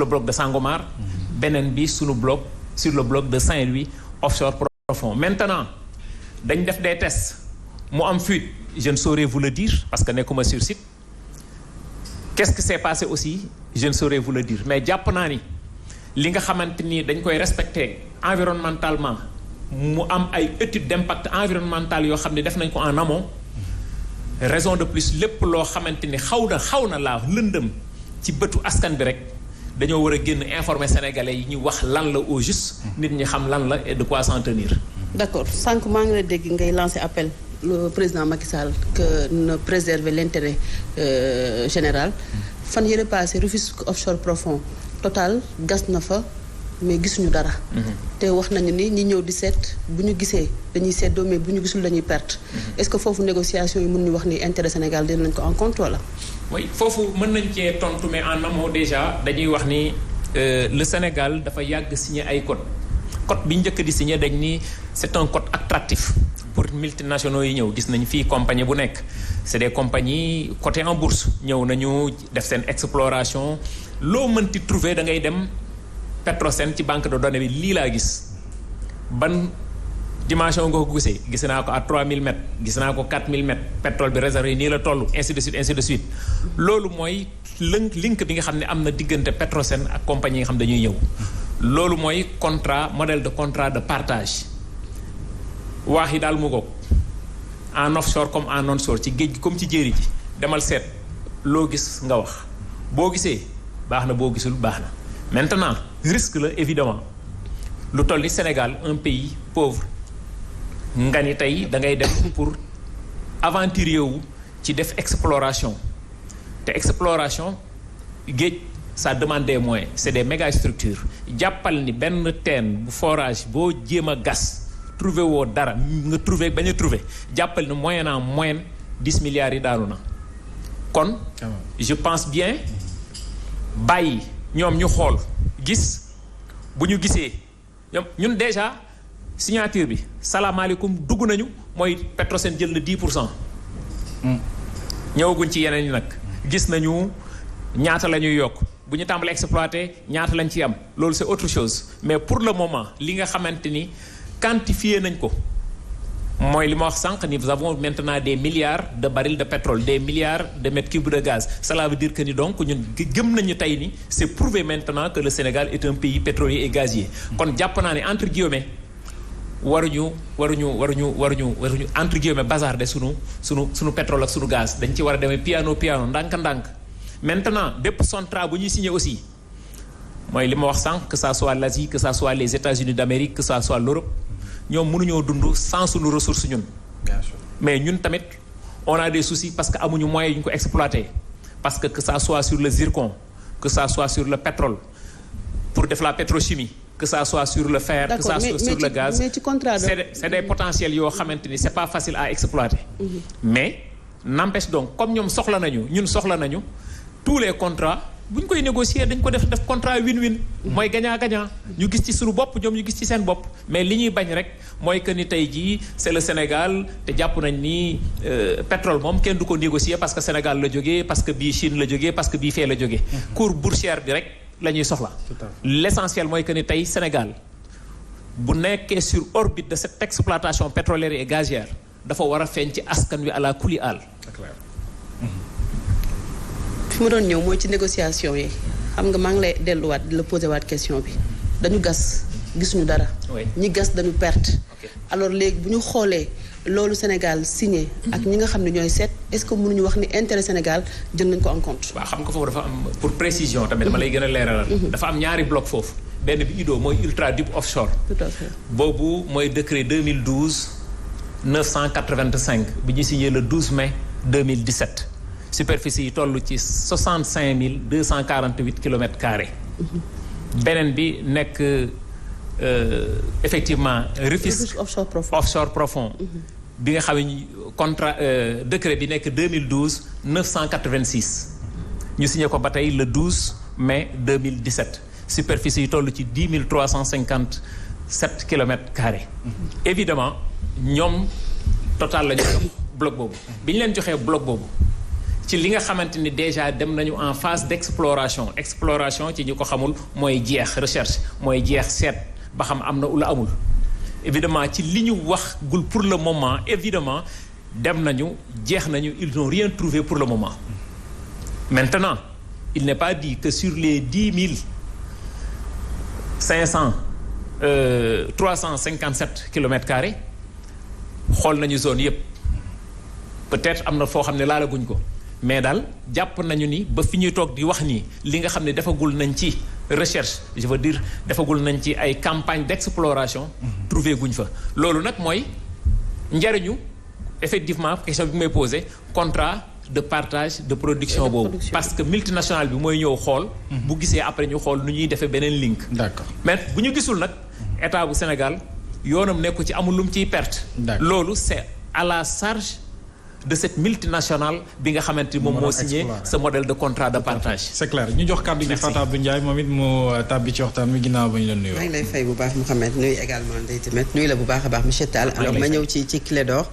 le bloc de Sangomar beneen bi sunu bloc sur le bloc de Saint-Louis offshore profond. Maintenant dañ def des tests mu am fuite je ne saurais vous le dire parce que nekkuma sur site qu'est-ce qui s'est passé aussi je ne saurais vous le dire mais jàpp naa ni li nga xamante ni dañ koy respecter environnementalement mu am ay études d'impact environnemental yoo xam ne def nañ ko en amont raison de plus lépp loo xamante ni xaw na laa lëndëm ci bëtu askan bi rek dañoo war a génn informer sénégalais yi ñu wax lan la au juste nit ñi xam lan la et de quoi s'en tenir. D'accord sànq maa ngi la dégg ngay lancer appel le président Macky Sall que ne préserver l'intérêt général fan yële passé Rufisque offshore profond Total gas na fa mais gisuñu dara. te wax nañu ni ñi ñëw di seet bu ñu gisee dañuy seddoo mais bu ñu gisul dañuy perte. Est-ce que foofu négociation yi mën ñu wax ni intérêt Sénégal dinañ nañ ko en compte wala. oui foofu mën nañ cee tontu mais en amont déjà dañuy wax ni le Sénégal dafa yàgg signé ay code bi njëkk di signé dañ ni c'est un code attractif pour multinationaux yi ñëw gis nañ fii compagnie bu nekk c'est des compagnies cotées en bourse ñëw nañu def seen exploration loo mënti trouver da ngay dem Petrosen ci banque de données bi lii laa gis ban dimension nga ko gisee gis naa ko à 3000 mètres gis naa ko 4000 mètres pétrole bi réservé nii la toll ainsi de suite loolu mooy link bi nga xam ne am na diggante Petrosen ak compagnie yi nga xam dañuy ñëw loolu mooy modèle de contrat de partage waax yi daal mu ko en offshore comme en onshore ci géej gi comme ci jéeri ji demal seet loo gis nga wax boo gisee baax na boo gisul baax na maintenant risque la évidemment lu toll ni Sénégal un pays pauvre nga ni tey da ngay def pour aventurer wu ci def exploration te exploration géej ça demande des moyens c'est des méga structures jàppal ni benn teen bu forage boo jéem a gas trouver woo dara nga trouver bañ a trouver jàppal ni moyenne 10 milliards yi daanu na kon je pense bien bàyyi ñoom ñu xool gis bu ñu gisee ñun déjà signature bi salaamaaleykum dugg nañu mooy Petrosen jël na 10%. ñëwaguñ ci yeneen yi nag gis nañu ñaata la ñuy yokk bu ñu tàmbalee exploiter ñaata lañ ci am loolu c'est autre chose mais pour le moment li nga xamante ni quantifié nañ ko mooy li ma wax sànq ni nous avons maintenant des milliards de barils de pétrole des milliards de mètres cubes de gaz cela veut dire que ni donc ñun gëm nañu tey ni c'est prouvé maintenant que le Sénégal est un pays pétrolier et gazier kon jàpp naa ne entre guillemets waruñu entre guillemets bazarder sunu pétrole ak sunu gaz dañ ci war a demee piano ndànk-ndànk maintenant bépp contrat bu ñuy signé aussi mooy li ma wax sànq que ça soit l'Asie que ça soit les États-Unis d'Amérique que ça soit l'Europe ñoom mënuñoo dund sans sunu ressource ñun. Bien sûr. Mais ñun tamit on a des soucis parce que amuñu moyens yu ñu ko exploiter parce que ça soit sur le zircon que ça soit sur le pétrole pour def la pétrochimie que ça soit sur le fer. Que ça soit sur le gaz mais ci contrat c'est des potentiels yoo xamante ni c'est pas facile à exploiter. Mais n'empêche donc comme ñoom soxla nañu ñun soxla nañu tous les contrats. bu ñu koy négocier dañ ko def contrat win-win mooy gagnant-gagnant ñu gis ci suñu bopp ñoom ñu gis ci seen bopp mais li ñuy bañ rek mooy que ni tey jii c'est le Sénégal te jàpp nañ ni pétrole moom kenn du ko négocier parce que Sénégal la jógee parce que bii Chine la jógee parce que bii fee la jógee cours boursière bi rek la ñuy soxla l'essentiel mooy que ni tey Sénégal bu nekkee sur orbite de cette exploitation pétrolière et gazière dafa war a feeñ ci askan wi à la kuli àll. fi ma doon ñëw mooy ci négociation yi xam nga maa ngi lay delluwaat di la posé waat question bi dañu gas gisuñu dara. ñi gas dañu perte. alors léegi bu ñu xoolee loolu Sénégal signé. ak ñi nga xam ne ñooy seet est-ce que mënuñu wax ni intérêt Sénégal jël nañ ko en compte. waaw xam nga foofu dafa am pour précision tamit dama lay gën a leeralal. dafa am ñaari bloc foofu benn bi IDO mooy ultra deep offshore. tout à fait boobu mooy décret 2012-985 bi ñu signé le 12 mai 2017. superficie yi toll ci 65 248 kilomètres carrés. beneen bi nekk effectivement Rufisque offshore profond. bi nga xam ne contrat décret bi nekk 2012-986. ñu signé ko ba tey le 12 mai 2017. superficie yi toll ci 10 357 kilomètres carrés. évidemment ñoom Total la ñu jox bloc boobu. bi ñu leen joxee bloc boobu. ci li nga xamante ni déjà dem nañu en phase d'exploration ci ñi ko xamul mooy jeex recherche mooy jeex seet ba xam am na ula amul évidemment ci li ñu wax gul pour le moment évidemment dem nañu jeex nañu ils n'ont rien trouvé pour le moment maintenant il n'est pas dit que sur les 357 kilomètres carrés xool nañu zone yépp peut-être am na foo xam ne laalaguñ ko mais daal jàpp nañu ni ba fi ñuy toog di wax nii li nga xam ne defagul nañ ci recherche je veux dire defagul nañ ci ay campagne d'exploration trouvé guñ fa loolu nag mooy njariñu effectivement question bi may posé contrat de partage de production boobu parce que multinationale bi mooy ñëw xool bu gisee après ñu xool nu ñuy defee beneen link d'accord mais bu ñu gisul nag état bu Sénégal yoonam nekku ci amul lu mu ciy perte loolu c'est à la charge de cette multinationale bi nga xamante ni moom moo signé ce modèle de contrat de partage. c'est clair ñu jox kàddu gi Fatou Abdou Ndiaye moom it mu tàbbi ci waxtaan wi ginnaaw ba ñu la nuyoo. maa ngi lay fay bu baax Mouhamed nuyu également Ndeye Timet nuyu la bu baax a baax monsieur Tall. alors ma ñëw ci Clédor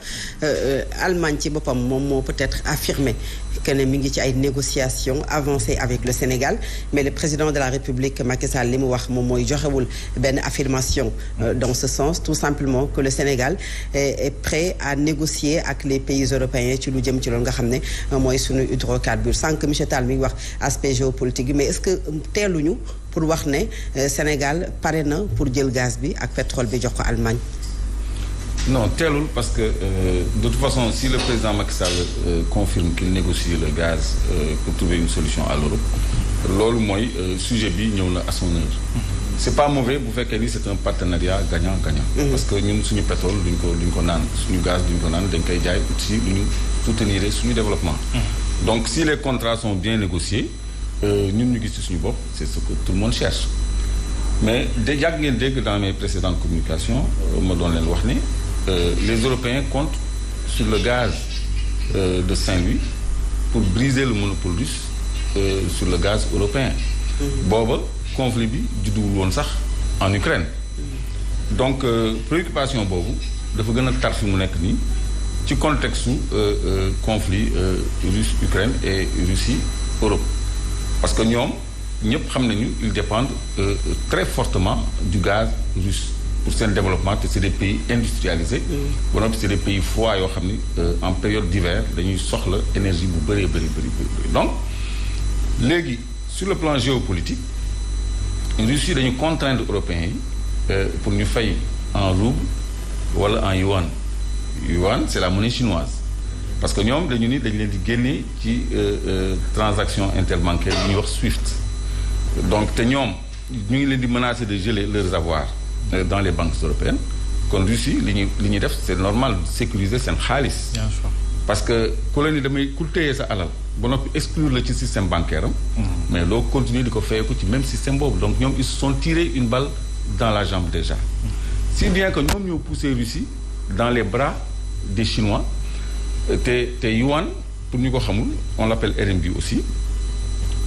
Allemagne ci boppam moom moo peut-être affirmé que ne mi ngi ci ay négociations avancées avec le Sénégal mais le président de la République Macky Sall li mu wax moom mooy joxewul benn affirmation dans ce sens tout simplement que le Sénégal est prêt à négocier ak les pays européens ci lu jëm ci loolu nga xam ne mooy suñu hydrocarbures sànq monsieur Tall mi ngi wax aspect géopolitique bi mais est-ce que teeluñu pour wax ne Sénégal pare na pour jël gaz bi ak pétrole bi jox ko Allemagne. Non teelul parce que de toute façon si le président Macky Sall confirme qu'il négocie le gaz pour trouver une solution à l'Europe loolu mooy sujet bi ñëw na à son heure. C'est pas mauvais bu fekkee ni c'est un partenariat gagnant-gagnant. Parce que ñun suñu pétrole duñ ko naan suñu gaz duñ ko naan dañ koy jaay aussi lu ñu soutenir suñu développement. Donc si les contrats sont bien négociés ñun ñu gis ci suñu bopp c'est ce que tout le monde cherche. Mais yàgg ngeen dégg dans mes précédentes communications ma doon leen wax ni les Européens comptent sur le gaz de Saint-Louis pour briser le monopole russe sur le gaz européen. Booba conflit bi judduwul woon sax en Ukraine donc préoccupation boobu dafa gën a tar fi mu nekk nii ci contexte su conflit russe Ukraine et Russie Europe parce que ñoom ñëpp xam nañu ils dépendent très fortement du gaz russe pour seen développement te c'est des pays industrialisés ba noppi c'est des pays froids yoo xam ni en période d'hiver dañuy soxla énergie bu bëree bëri donc léegi sur le plan géopolitique Russie dañu contraindre européens yi pour ñu fay en rouble wala en yuan c'est la monnaie chinoise parce que ñoom dañu ni dañ leen di génnee ci transaction interbancaire yi ñuy wax SWIFT donc te ñoom ñu ngi leen di menacer de geler leurs avoirs dans les banques européennes kon Russie li ñuy def c'est normal sécuriser seen xaalis parce que ku la ni damay ku téye sa alal ba noppi exclure la ci système bancaire am mais loo continuer di ko fayeeku ci même système boobu donc ñoom ils se sont tirés une balle dans la jambe déjà si bien que ñoom ñoo poussé Russie dans les bras des Chinois te yuan pour ñu ko xamul on l'appelle RMB aussi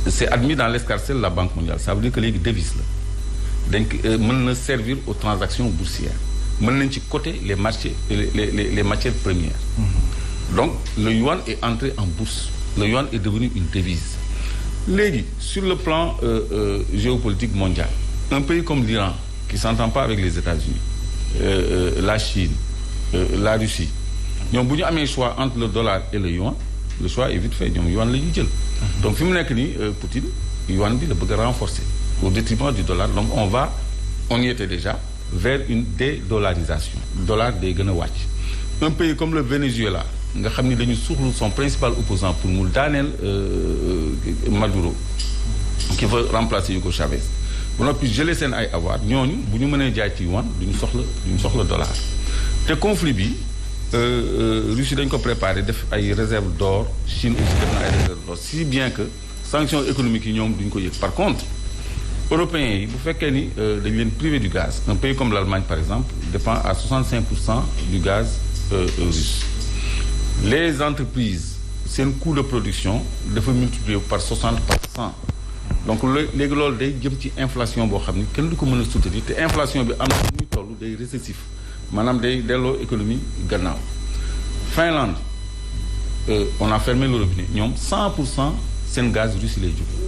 c'est admis dans l'escarcelle de la Banque mondiale ça veut dire que léegi devise la donc mën na servir aux transactions boursières mën nañ ci coter les marchés les matières premières donc le yuan est entré en bourse le yuan est devenu une devise léegi sur le plan géopolitique mondial un pays comme l'Iran qui s'entend pas avec les États-Unis la Chine la Russie ñoom bu ñu amee choix entre le dollar et le yuan le choix est vite fait ñoom yuan la ñuy jël donc fi mu nekk nii Poutine yuan bi la bëgg a renforcer au détriment du dollar donc on y était déjà vers une dédollarisation dollar day gën a wàcc un pays comme le Venezuela nga xam ni dañu suuxlu son principal opposant pour mu daaneel Maduro qui veut remplacer Hugo Chavez ba noppi jëlee seen ay avoir ñooñu bu ñu mënee jaay ci yuan duñu soxla dollar te conflit bi Russie dañ ko préparé def ay réserve d'or Chine aussi def na ay réserve d'or si bien que sanctions économiques yi ñoom duñ ko yëg par contre européens yi bu fekkee ni dañ leen privé du gaz un pays comme l'Allemagne par exemple dépend à 65% du gaz russe les entreprises seen coût de production dafa multiplier par 60%. Donc léegi loolu day jëm ci inflation boo xam ni kenn du ko mën a soutenir te inflation bi am na muy toll day récessif maanaam day delloo économie gannaaw Finlande on a fermé le robinet ñoom 100% seen gaz Russie lay jóge